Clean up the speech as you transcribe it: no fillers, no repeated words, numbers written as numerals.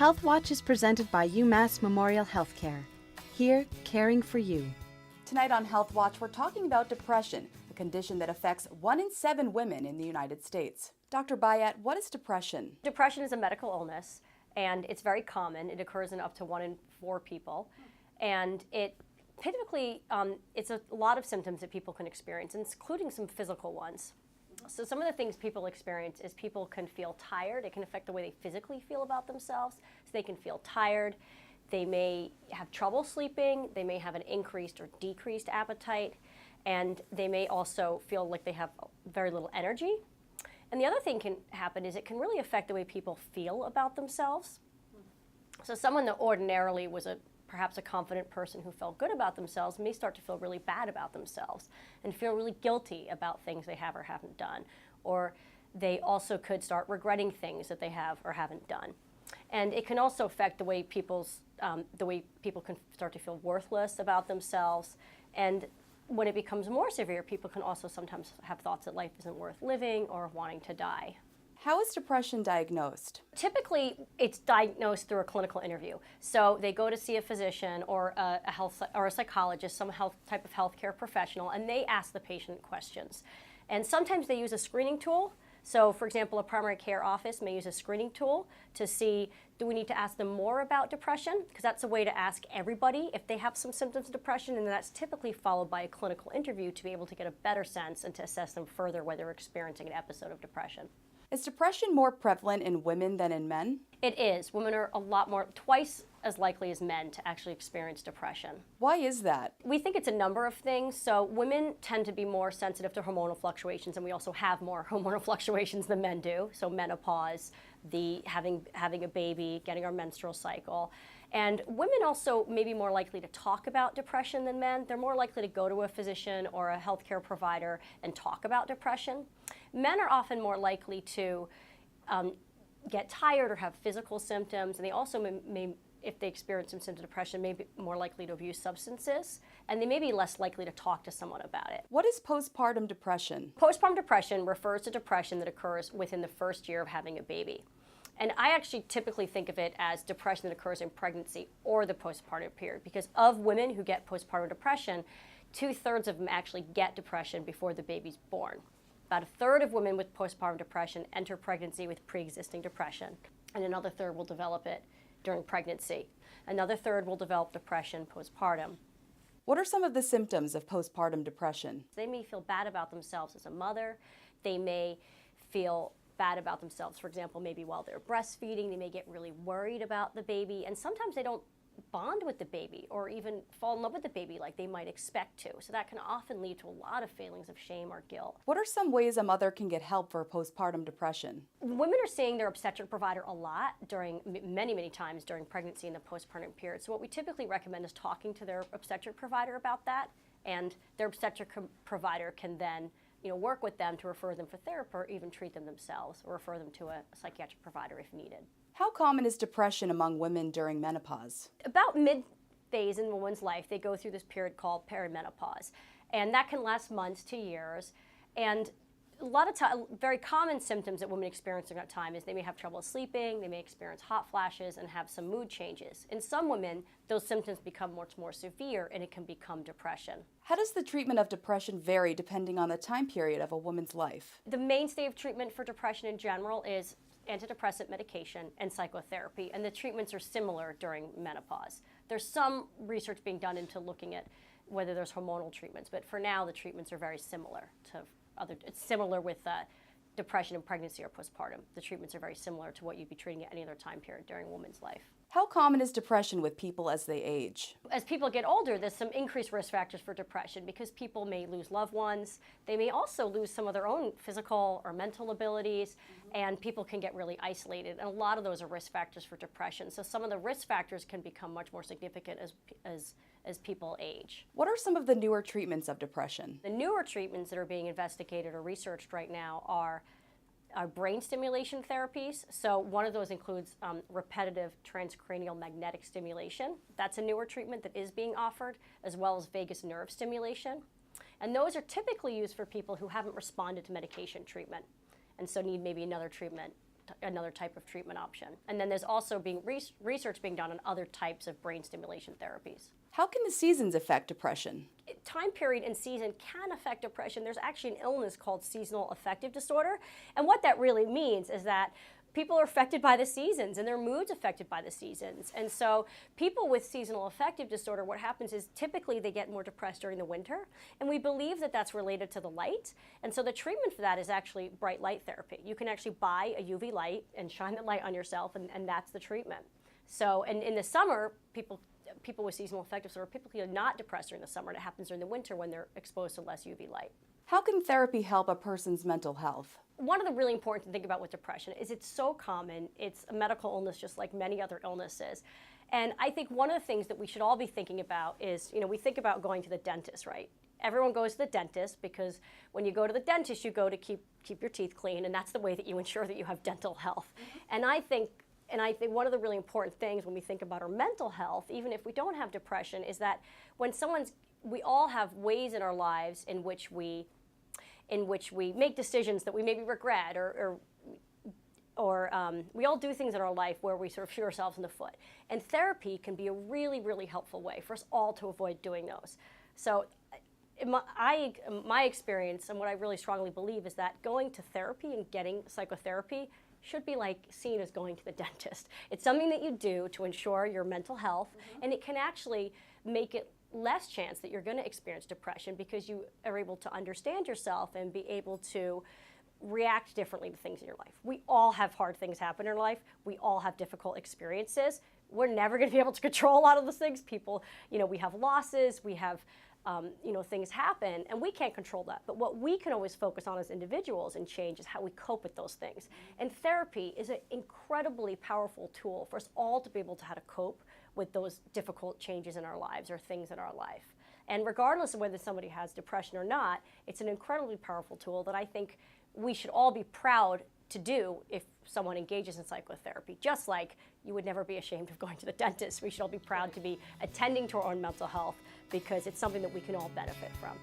Health Watch is presented by UMass Memorial Healthcare. Here, caring for you. Tonight on Health Watch, we're talking about depression, a condition that affects 1 in 7 women in the United States. Dr. Byatt, what is depression? Depression is a medical illness, and it's very common. It occurs in up to 1 in 4 people, and it typically, it's a lot of symptoms that people can experience, including some physical ones. So some of the things people experience is people can feel tired. It can affect the way they physically feel about themselves. So they can feel tired. They may have trouble sleeping. They may have an increased or decreased appetite. And they may also feel like they have very little energy. And the other thing can happen is it can really affect the way people feel about themselves. So someone that ordinarily was perhaps a confident person who felt good about themselves may start to feel really bad about themselves and feel really guilty about things they have or haven't done. Or they also could start regretting things that they have or haven't done. And it can also affect the way people can start to feel worthless about themselves. And when it becomes more severe, people can also sometimes have thoughts that life isn't worth living or wanting to die. How is depression diagnosed? Typically, it's diagnosed through a clinical interview. So they go to see a physician or a psychologist, some type of healthcare professional, and they ask the patient questions. And sometimes they use a screening tool. So, for example, a primary care office may use a screening tool to see, do we need to ask them more about depression? Because that's a way to ask everybody if they have some symptoms of depression, and that's typically followed by a clinical interview to be able to get a better sense and to assess them further whether they're experiencing an episode of depression. Is depression more prevalent in women than in men? It is. Women are twice as likely as men to actually experience depression. Why is that? We think it's a number of things. So women tend to be more sensitive to hormonal fluctuations, and we also have more hormonal fluctuations than men do. So menopause, having a baby, getting our menstrual cycle. And women also may be more likely to talk about depression than men. They're more likely to go to a physician or a healthcare provider and talk about depression. Men are often more likely to get tired or have physical symptoms, and they also may, if they experience some symptoms of depression, may be more likely to abuse substances, and they may be less likely to talk to someone about it. What is postpartum depression? Postpartum depression refers to depression that occurs within the first year of having a baby. And I actually typically think of it as depression that occurs in pregnancy or the postpartum period, because of women who get postpartum depression, 2/3 of them actually get depression before the baby's born. About 1/3 of women with postpartum depression enter pregnancy with pre-existing depression, and another 1/3 will develop it during pregnancy. Another 1/3 will develop depression postpartum. What are some of the symptoms of postpartum depression? They may feel bad about themselves as a mother. They may feel bad about themselves, for example, maybe while they're breastfeeding. They may get really worried about the baby, and sometimes they don't bond with the baby or even fall in love with the baby like they might expect to. So that can often lead to a lot of feelings of shame or guilt. What are some ways a mother can get help for postpartum depression? Women are seeing their obstetric provider a lot during many times during pregnancy and the postpartum period. So what we typically recommend is talking to their obstetric provider about that, and their obstetric provider can then work with them to refer them for therapy or even treat them themselves or refer them to a psychiatric provider if needed. How common is depression among women during menopause? About mid-phase in a woman's life, they go through this period called perimenopause, and that can last months to years. And a lot of time, very common symptoms that women experience during that time is they may have trouble sleeping, they may experience hot flashes, and have some mood changes. In some women, those symptoms become much more severe, and it can become depression. How does the treatment of depression vary depending on the time period of a woman's life? The mainstay of treatment for depression in general is antidepressant medication and psychotherapy, and the treatments are similar during menopause. There's some research being done into looking at whether there's hormonal treatments, but for now the treatments are very similar to it's similar with depression in pregnancy or postpartum. The treatments are very similar to what you'd be treating at any other time period during a woman's life. How common is depression with people as they age? As people get older, there's some increased risk factors for depression because people may lose loved ones. They may also lose some of their own physical or mental abilities, and people can get really isolated. And a lot of those are risk factors for depression. So some of the risk factors can become much more significant as people age. What are some of the newer treatments of depression? The newer treatments that are being investigated or researched right now are brain stimulation therapies. So one of those includes repetitive transcranial magnetic stimulation. That's a newer treatment that is being offered, as well as vagus nerve stimulation. And those are typically used for people who haven't responded to medication treatment and so need maybe another treatment another type of treatment option. And then there's also research being done on other types of brain stimulation therapies. How can the seasons affect depression? Time period and season can affect depression. There's actually an illness called seasonal affective disorder. And what that really means is that people are affected by the seasons and their mood's affected by the seasons. And so people with seasonal affective disorder, what happens is typically they get more depressed during the winter. And we believe that that's related to the light. And so the treatment for that is actually bright light therapy. You can actually buy a UV light and shine the light on yourself, and that's the treatment. So, and in the summer, people with seasonal affective disorder typically are not depressed during the summer. And it happens during the winter when they're exposed to less UV light. How can therapy help a person's mental health? One of the really important to think about with depression is it's so common. It's a medical illness just like many other illnesses. And I think one of the things that we should all be thinking about is, we think about going to the dentist, right? Everyone goes to the dentist because when you go to the dentist, you go to keep your teeth clean, and that's the way that you ensure that you have dental health. And I think one of the really important things when we think about our mental health, even if we don't have depression, is that when we all have ways in our lives in which we make decisions that we maybe regret, or we all do things in our life where we sort of shoot ourselves in the foot. And therapy can be a really, really helpful way for us all to avoid doing those. So my experience and what I really strongly believe is that going to therapy and getting psychotherapy should be like seen as going to the dentist. It's something that you do to ensure your mental health, and it can actually make it less chance that you're going to experience depression because you are able to understand yourself and be able to react differently to things in your life. We all have hard things happen in our life. We all have difficult experiences. We're never going to be able to control a lot of those things. People, we have losses, we have things happen, and we can't control that. But what we can always focus on as individuals and change is how we cope with those things. And therapy is an incredibly powerful tool for us all to be able to how to cope with those difficult changes in our lives or things in our life. And regardless of whether somebody has depression or not, it's an incredibly powerful tool that I think we should all be proud to do if someone engages in psychotherapy. Just like you would never be ashamed of going to the dentist, we should all be proud to be attending to our own mental health because it's something that we can all benefit from.